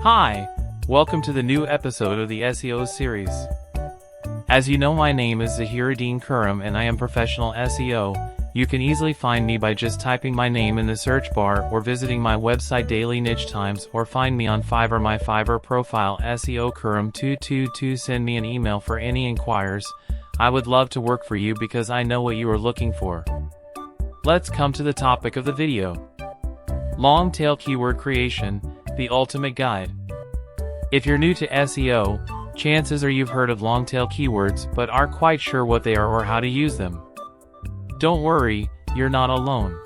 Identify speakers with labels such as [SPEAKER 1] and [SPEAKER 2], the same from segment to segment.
[SPEAKER 1] Hi, welcome to the new episode of the SEO series. As you know, my name is Zahiruddin Kuram and I am professional SEO. You can easily find me by just typing my name in the search bar or visiting my website Daily Niche Times, or find me on Fiverr. My Fiverr profile SEO Kuram222. Send me an email for any inquiries. I would love to work for you because I know what you are looking for. Let's come to the topic of the video. Long tail keyword creation, the ultimate guide. If you're new to SEO, chances are you've heard of long tail keywords but aren't quite sure what they are or how to use them. Don't worry, you're not alone.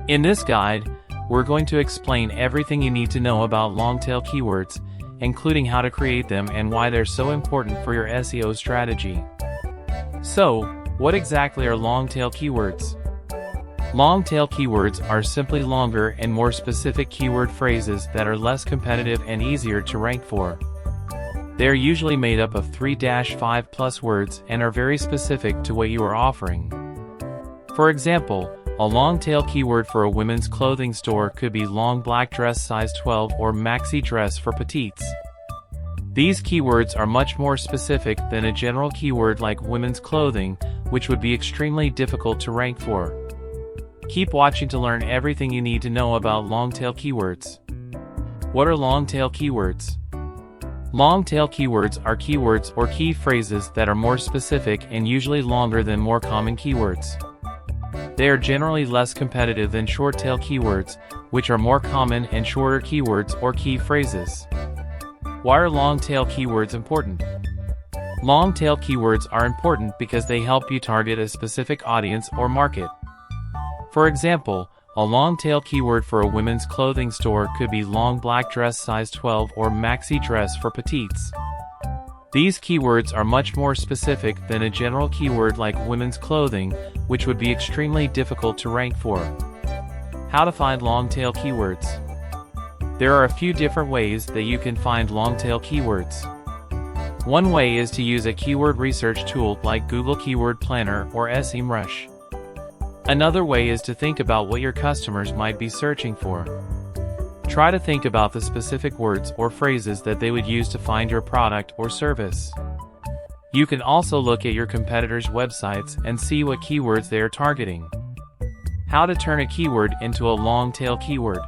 [SPEAKER 1] In this guide, we're going to explain everything you need to know about long tail keywords, including how to create them and why they're so important for your SEO strategy. So, what exactly are long tail keywords? Long tail keywords are simply longer and more specific keyword phrases that are less competitive and easier to rank for. They are usually made up of 3-5+ words and are very specific to what you are offering. For example, a long tail keyword for a women's clothing store could be long black dress size 12 or maxi dress for Petites. These keywords are much more specific than a general keyword like women's clothing, which would be extremely difficult to rank for. Keep watching to learn everything you need to know about long tail keywords. What are long tail keywords? Long tail keywords are keywords or key phrases that are more specific and usually longer than more common keywords. They are generally less competitive than short tail keywords, which are more common and shorter keywords or key phrases. Why are long tail keywords important? Long tail keywords are important because they help you target a specific audience or market. For example, a long tail keyword for a women's clothing store could be long black dress size 12 or maxi dress for Petites. These keywords are much more specific than a general keyword like women's clothing, which would be extremely difficult to rank for. How to find long tail keywords? There are a few different ways that you can find long tail keywords. One way is to use a keyword research tool like Google Keyword Planner or SEMrush. Another way is to think about what your customers might be searching for. Try to think about the specific words or phrases that they would use to find your product or service. You can also look at your competitors' websites and see what keywords they are targeting. How to turn a keyword into a long tail keyword.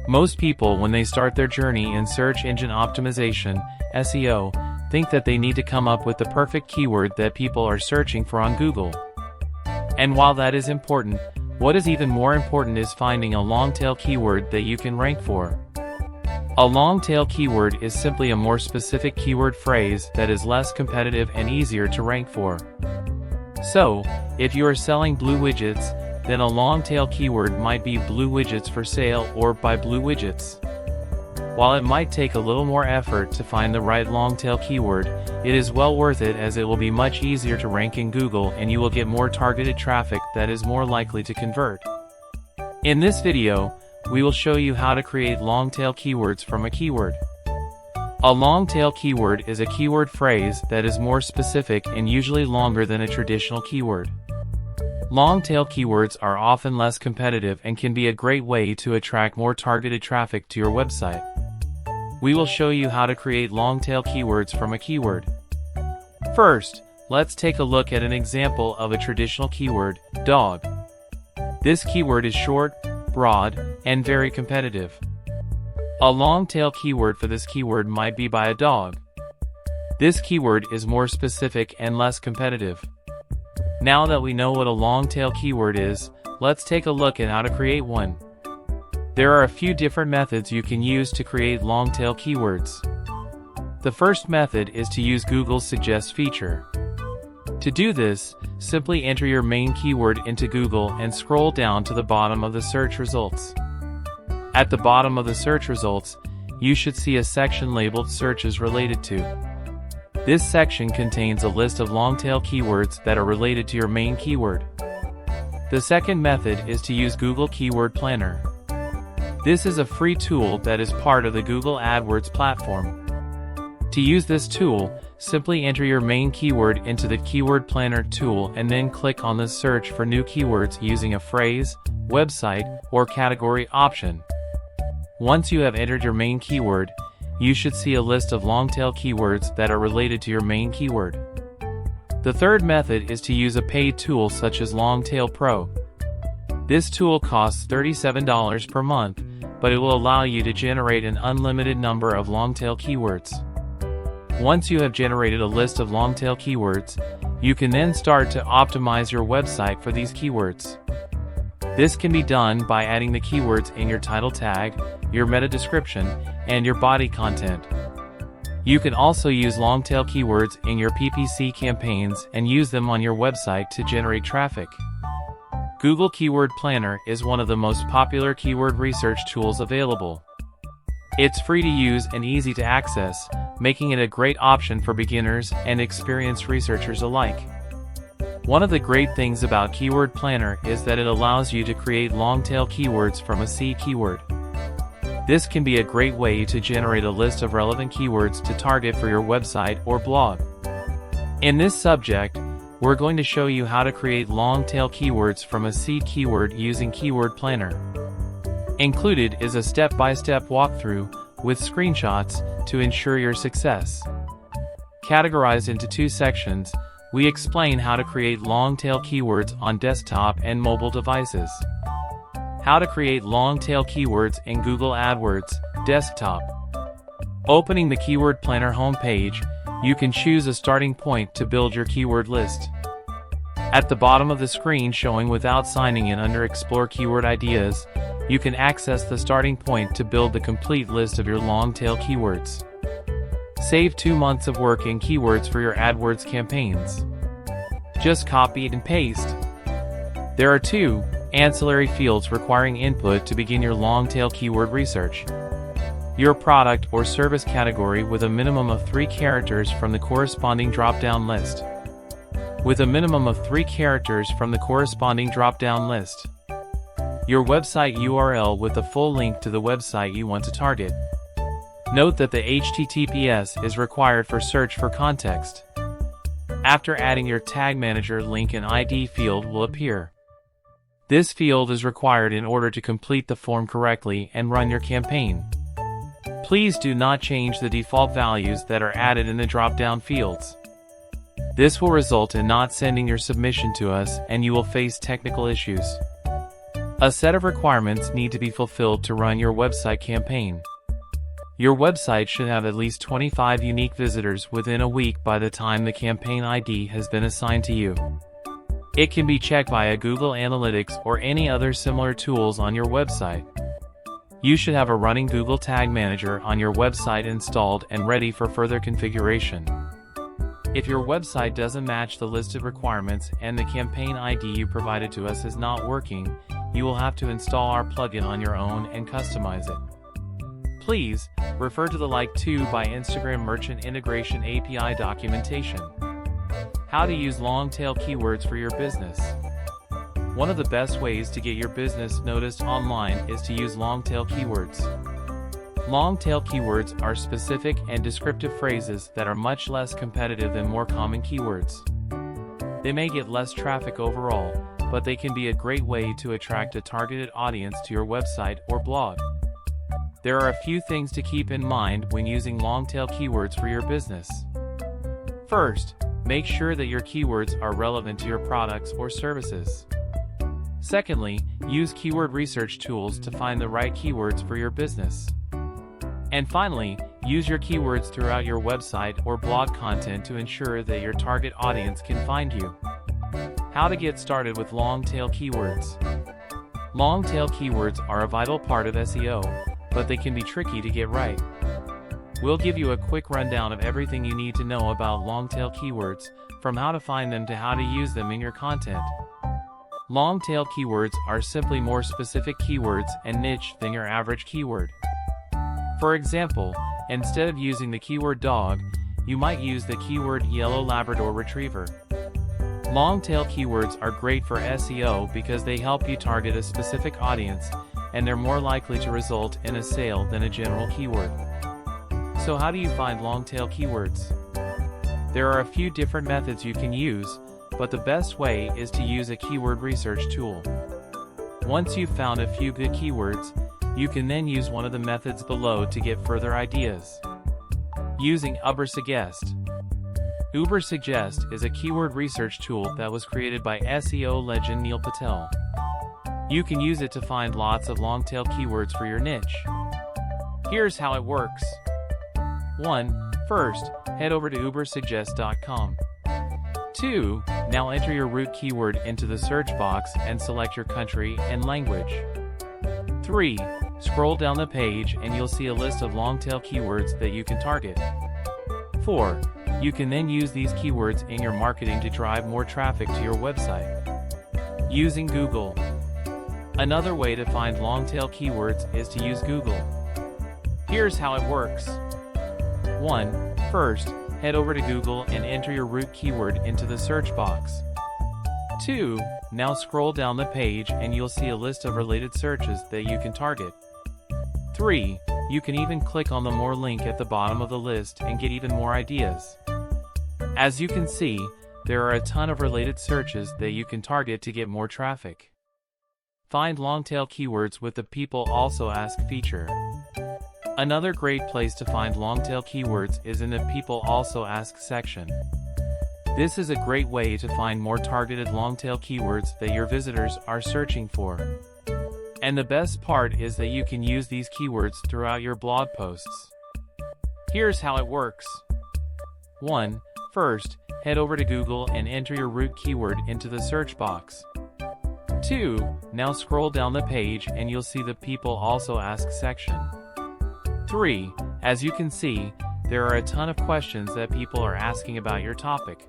[SPEAKER 1] Most people, when they start their journey in search engine optimization, SEO, think that they need to come up with the perfect keyword that people are searching for on Google. And while that is important, what is even more important is finding a long tail keyword that you can rank for. A long tail keyword is simply a more specific keyword phrase that is less competitive and easier to rank for. So, if you are selling blue widgets, then a long tail keyword might be blue widgets for sale or buy blue widgets. While it might take a little more effort to find the right long tail keyword, it is well worth it as it will be much easier to rank in Google and you will get more targeted traffic that is more likely to convert. In this video, we will show you how to create long tail keywords from a keyword. A long tail keyword is a keyword phrase that is more specific and usually longer than a traditional keyword. Long tail keywords are often less competitive and can be a great way to attract more targeted traffic to your website. We will show you how to create long tail keywords from a keyword. First, let's take a look at an example of a traditional keyword, dog. This keyword is short, broad, and very competitive. A long tail keyword for this keyword might be buy a dog. This keyword is more specific and less competitive. Now that we know what a long tail keyword is, let's take a look at how to create one. There are a few different methods you can use to create long tail keywords. The first method is to use Google's Suggest feature. To do this, simply enter your main keyword into Google and scroll down to the bottom of the search results. At the bottom of the search results, you should see a section labeled Searches Related To. This section contains a list of long tail keywords that are related to your main keyword. The second method is to use Google Keyword Planner. This is a free tool that is part of the Google AdWords platform. To use this tool, simply enter your main keyword into the Keyword Planner tool and then click on the Search for New Keywords using a phrase, website, or category option. Once you have entered your main keyword, you should see a list of long-tail keywords that are related to your main keyword. The third method is to use a paid tool such as Longtail Pro. This tool costs $37 per month, but it will allow you to generate an unlimited number of long-tail keywords. Once you have generated a list of long-tail keywords, you can then start to optimize your website for these keywords. This can be done by adding the keywords in your title tag, your meta description, and your body content. You can also use long-tail keywords in your PPC campaigns and use them on your website to generate traffic. Google Keyword Planner is one of the most popular keyword research tools available. It's free to use and easy to access, making it a great option for beginners and experienced researchers alike. One of the great things about Keyword Planner is that it allows you to create long-tail keywords from a seed keyword. This can be a great way to generate a list of relevant keywords to target for your website or blog. In this subject, we're going to show you how to create long-tail keywords from a seed keyword using Keyword Planner. Included is a step-by-step walkthrough with screenshots to ensure your success. Categorized into two sections, we explain how to create long-tail keywords on desktop and mobile devices. How to create long-tail keywords in Google AdWords, desktop. Opening the Keyword Planner homepage, you can choose a starting point to build your keyword list. At the bottom of the screen showing without signing in under Explore Keyword Ideas, you can access the starting point to build the complete list of your long-tail keywords. Save 2 months of work in keywords for your AdWords campaigns. Just copy and paste. There are 2 ancillary fields requiring input to begin your long-tail keyword research. Your product or service category with a minimum of 3 characters from the corresponding drop-down list. With a minimum of 3 characters from the corresponding drop-down list. Your website URL with a full link to the website you want to target. Note that the HTTPS is required for search for context. After adding your tag manager, link and ID field will appear. This field is required in order to complete the form correctly and run your campaign. Please do not change the default values that are added in the drop-down fields. This will result in not sending your submission to us and you will face technical issues. A set of requirements need to be fulfilled to run your website campaign. Your website should have at least 25 unique visitors within a week by the time the campaign ID has been assigned to you. It can be checked via Google Analytics or any other similar tools on your website. You should have a running Google Tag Manager on your website installed and ready for further configuration. If your website doesn't match the listed requirements and the campaign ID you provided to us is not working, you will have to install our plugin on your own and customize it. Please refer to the Like 2 by Instagram Merchant Integration API documentation. How to use long-tail keywords for your business. One of the best ways to get your business noticed online is to use long-tail keywords. Long-tail keywords are specific and descriptive phrases that are much less competitive than more common keywords. They may get less traffic overall, but they can be a great way to attract a targeted audience to your website or blog. There are a few things to keep in mind when using long-tail keywords for your business. First, make sure that your keywords are relevant to your products or services. Secondly, use keyword research tools to find the right keywords for your business. And finally, use your keywords throughout your website or blog content to ensure that your target audience can find you. How to get started with long-tail keywords. Long-tail keywords are a vital part of SEO, but they can be tricky to get right. We'll give you a quick rundown of everything you need to know about long-tail keywords, from how to find them to how to use them in your content. Long-tail keywords are simply more specific keywords and niche than your average keyword. For example, instead of using the keyword dog, you might use the keyword yellow Labrador Retriever. Long-tail keywords are great for SEO because they help you target a specific audience, and they're more likely to result in a sale than a general keyword. So how do you find long-tail keywords? There are a few different methods you can use, but the best way is to use a keyword research tool. Once you've found a few good keywords, You can then use one of the methods below to get further ideas. Using Ubersuggest. Ubersuggest is a keyword research tool that was created by SEO legend Neil Patel. You can use it to find lots of long-tail keywords for your niche. Here's how it works. 1. First, head over to ubersuggest.com. 2. Now enter your root keyword into the search box and select your country and language. 3. Scroll down the page and you'll see a list of long-tail keywords that you can target. 4. You can then use these keywords in your marketing to drive more traffic to your website. Using Google. Another way to find long-tail keywords is to use Google. Here's how it works. 1. First, head over to Google and enter your root keyword into the search box. 2. Now scroll down the page and you'll see a list of related searches that you can target. 3. You can even click on the More link at the bottom of the list and get even more ideas. As you can see, there are a ton of related searches that you can target to get more traffic. Find long-tail keywords with the People Also Ask feature. Another great place to find long-tail keywords is in the People Also Ask section. This is a great way to find more targeted long-tail keywords that your visitors are searching for. And the best part is that you can use these keywords throughout your blog posts. Here's how it works. 1. First, head over to Google and enter your root keyword into the search box. 2. Now scroll down the page and you'll see the People Also Ask section. 3. As you can see, there are a ton of questions that people are asking about your topic.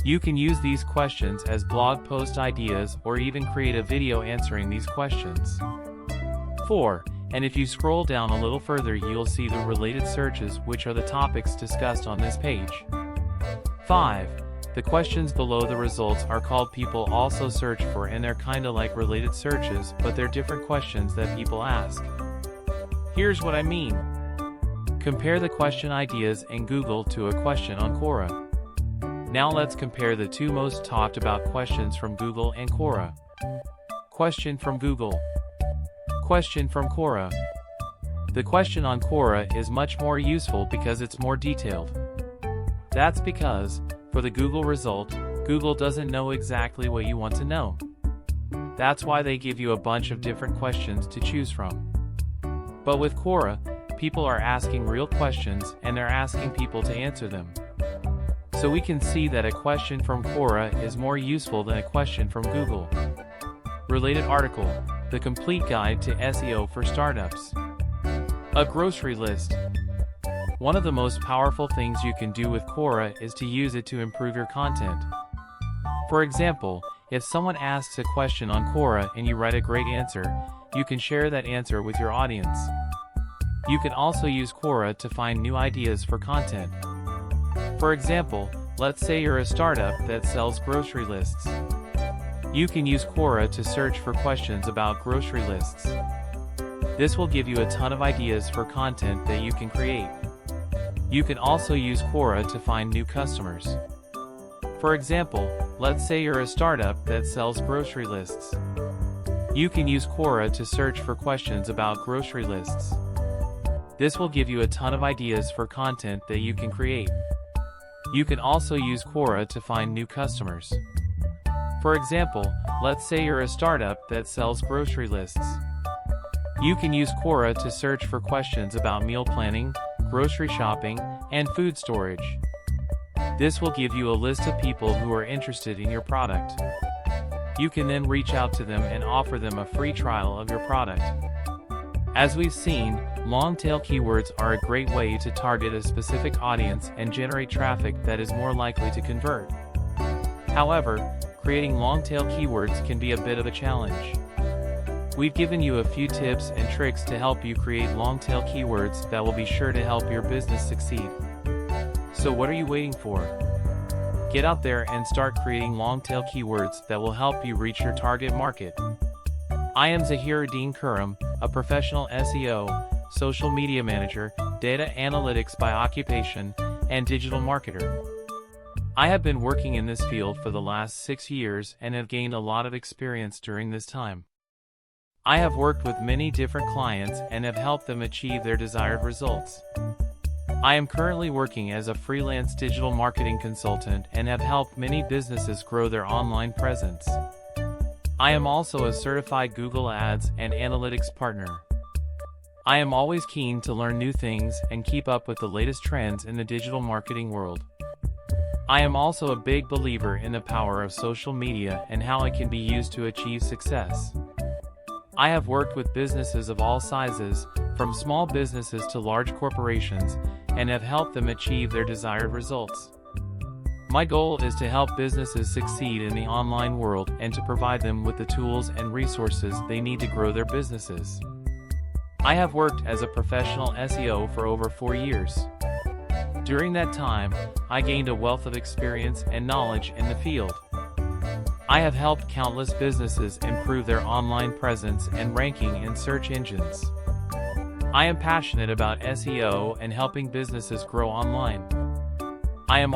[SPEAKER 1] You can use these questions as blog post ideas or even create a video answering these questions. 4. And if you scroll down a little further, you'll see the related searches, which are the topics discussed on this page. 5. The questions below the results are called People Also Search For, and they're kinda like related searches, but they're different questions that people ask. Here's what I mean. Compare the question ideas in Google to a question on Quora. Now let's compare the two most talked about questions from Google and Quora. Question from Google. Question from Quora. The question on Quora is much more useful because it's more detailed. That's because, for the Google result, Google doesn't know exactly what you want to know. That's why they give you a bunch of different questions to choose from. But with Quora, people are asking real questions and they're asking people to answer them. So we can see that a question from Quora is more useful than a question from Google. Related article, The Complete Guide to SEO for Startups. A grocery list. One of the most powerful things you can do with Quora is to use it to improve your content. For example, if someone asks a question on Quora and you write a great answer, you can share that answer with your audience. You can also use Quora to find new ideas for content. For example, let's say you're a startup that sells grocery lists. You can use Quora to search for questions about grocery lists. This will give you a ton of ideas for content that you can create. You can also use Quora to find new customers. For example, let's say you're a startup that sells grocery lists. You can use Quora to search for questions about grocery lists. This will give you a ton of ideas for content that you can create. You can also use Quora to find new customers. For example, let's say you're a startup that sells grocery lists. You can use Quora to search for questions about meal planning, grocery shopping, and food storage. This will give you a list of people who are interested in your product. You can then reach out to them and offer them a free trial of your product. As we've seen, long-tail keywords are a great way to target a specific audience and generate traffic that is more likely to convert. However, creating long-tail keywords can be a bit of a challenge. We've given you a few tips and tricks to help you create long-tail keywords that will be sure to help your business succeed. So what are you waiting for? Get out there and start creating long-tail keywords that will help you reach your target market. I am Zahiruddin Kurum, a professional SEO, social media manager, data analytics by occupation, and digital marketer. I have been working in this field for the last 6 years and have gained a lot of experience during this time. I have worked with many different clients and have helped them achieve their desired results. I am currently working as a freelance digital marketing consultant and have helped many businesses grow their online presence. I am also a certified Google Ads and Analytics partner. I am always keen to learn new things and keep up with the latest trends in the digital marketing world. I am also a big believer in the power of social media and how it can be used to achieve success. I have worked with businesses of all sizes, from small businesses to large corporations, and have helped them achieve their desired results. My goal is to help businesses succeed in the online world and to provide them with the tools and resources they need to grow their businesses. I have worked as a professional SEO for over 4 years. During that time, I gained a wealth of experience and knowledge in the field. I have helped countless businesses improve their online presence and ranking in search engines. I am passionate about SEO and helping businesses grow online. I am